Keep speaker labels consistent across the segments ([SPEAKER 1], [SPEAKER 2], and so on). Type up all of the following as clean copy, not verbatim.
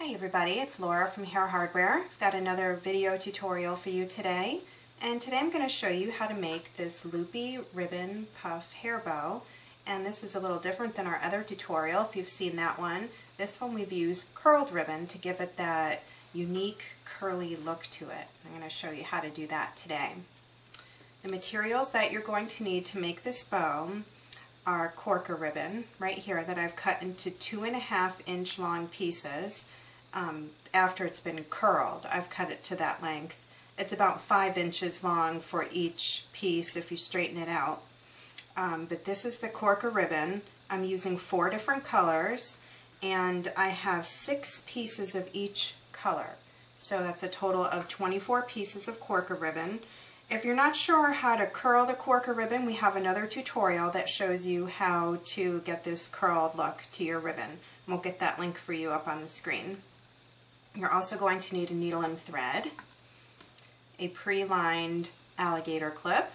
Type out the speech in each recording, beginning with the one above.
[SPEAKER 1] Hi everybody, it's Laura from Hair Hardware. I've got another video tutorial for you today, and today I'm going to show you how to make this loopy ribbon puff hair bow. And this is a little different than our other tutorial if you've seen that one. This one we've used curled ribbon to give it that unique curly look to it. I'm going to show you how to do that today. The materials that you're going to need to make this bow are corker ribbon right here that I've cut into 2.5 inch long pieces. After it's been curled, I've cut it to that length. It's about 5 inches long for each piece if you straighten it out. But this is the corker ribbon. I'm using 4 different colors, and I have 6 pieces of each color. So that's a total of 24 pieces of corker ribbon. If you're not sure how to curl the corker ribbon, we have another tutorial that shows you how to get this curled look to your ribbon. We'll get that link for you up on the screen. You're also going to need a needle and thread, a pre-lined alligator clip,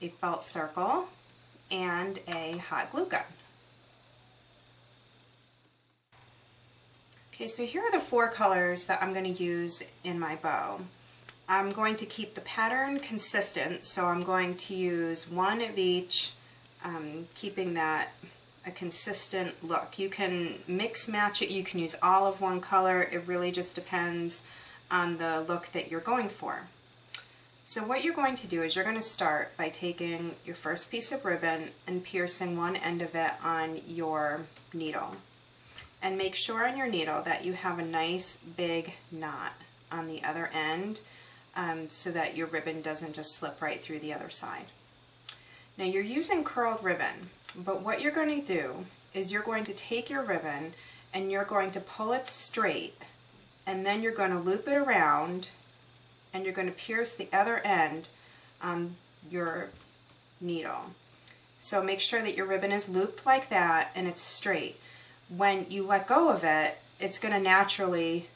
[SPEAKER 1] a felt circle, and a hot glue gun. Okay, so here are the 4 colors that I'm going to use in my bow. I'm going to keep the pattern consistent, so I'm going to use 1 of each, keeping that a consistent look. You can mix match it, you can use all of one color, it really just depends on the look that you're going for. So what you're going to do is you're going to start by taking your first piece of ribbon and piercing one end of it on your needle. And make sure on your needle that you have a nice big knot on the other end, so that your ribbon doesn't just slip right through the other side. Now you're using curled ribbon, but what you're going to do is you're going to take your ribbon and you're going to pull it straight, and then you're going to loop it around and you're going to pierce the other end on your needle. So make sure that your ribbon is looped like that and it's straight. When you let go of it, it's going to naturally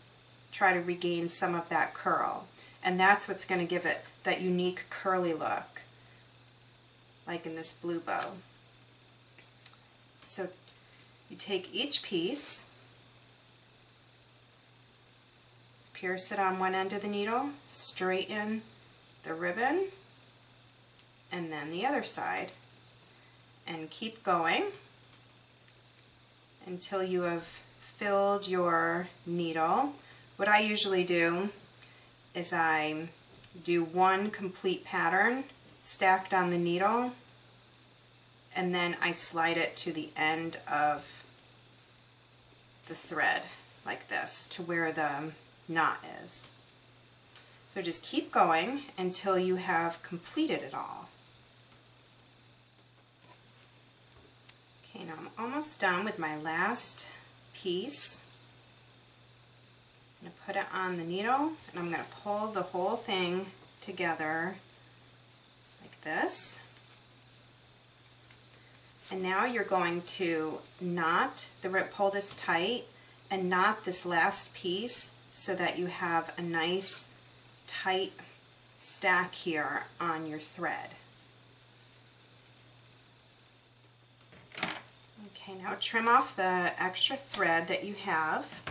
[SPEAKER 1] try to regain some of that curl. And that's what's going to give it that unique curly look, like in this blue bow. So you take each piece, just pierce it on one end of the needle, straighten the ribbon, and then the other side, and keep going until you have filled your needle. What I usually do is I do 1 complete pattern stacked on the needle, and then I slide it to the end of the thread like this to where the knot is. So just keep going until you have completed it all. Okay, now I'm almost done with my last piece. I'm going to put it on the needle, and I'm going to pull the whole thing together like this. And now you're going to pull this tight and knot this last piece so that you have a nice tight stack here on your thread. Okay, now trim off the extra thread that you have.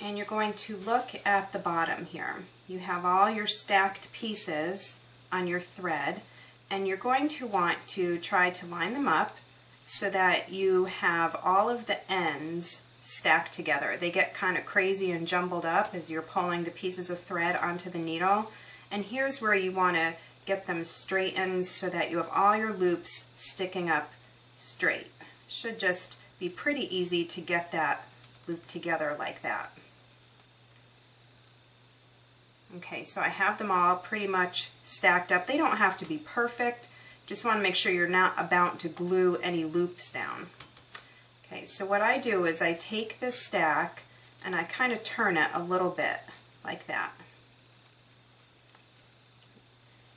[SPEAKER 1] And you're going to look at the bottom here. You have all your stacked pieces on your thread, and you're going to want to try to line them up so that you have all of the ends stacked together. They get kind of crazy and jumbled up as you're pulling the pieces of thread onto the needle. And here's where you want to get them straightened so that you have all your loops sticking up straight. Should just be pretty easy to get that loop together like that. Okay, so I have them all pretty much stacked up. They don't have to be perfect. Just want to make sure you're not about to glue any loops down. Okay, so what I do is I take this stack and I kind of turn it a little bit like that.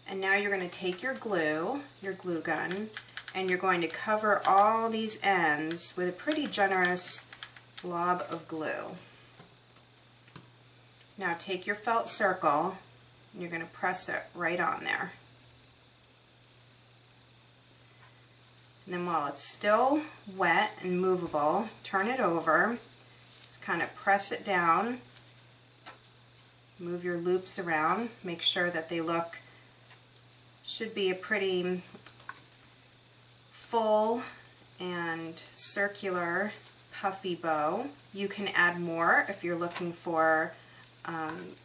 [SPEAKER 1] And now you're going to take your glue gun, and you're going to cover all these ends with a pretty generous blob of glue. Now take your felt circle and you're going to press it right on there. And then while it's still wet and movable, turn it over Just kind of press it down, move your loops around, make sure that they should be a pretty full and circular puffy bow. You can add more if you're looking for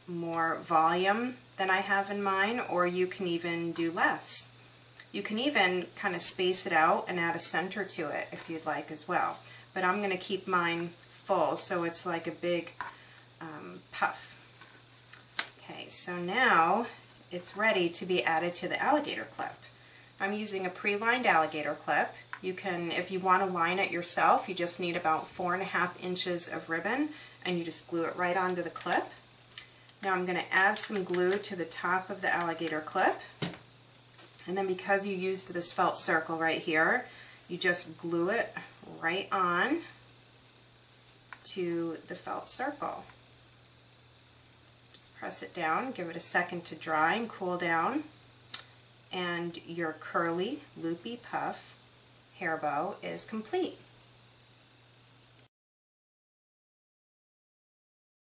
[SPEAKER 1] more volume than I have in mine, or you can even do less. You can even kind of space it out and add a center to it if you'd like as well. But I'm going to keep mine full so it's like a big puff. Okay, so now it's ready to be added to the alligator clip. I'm using a pre-lined alligator clip. You can, if you want to line it yourself, you just need about 4.5 inches of ribbon and you just glue it right onto the clip. Now I'm going to add some glue to the top of the alligator clip, and then because you used this felt circle right here, you just glue it right on to the felt circle. Just press it down, give it a second to dry and cool down, and your curly, loopy puff hair bow is complete.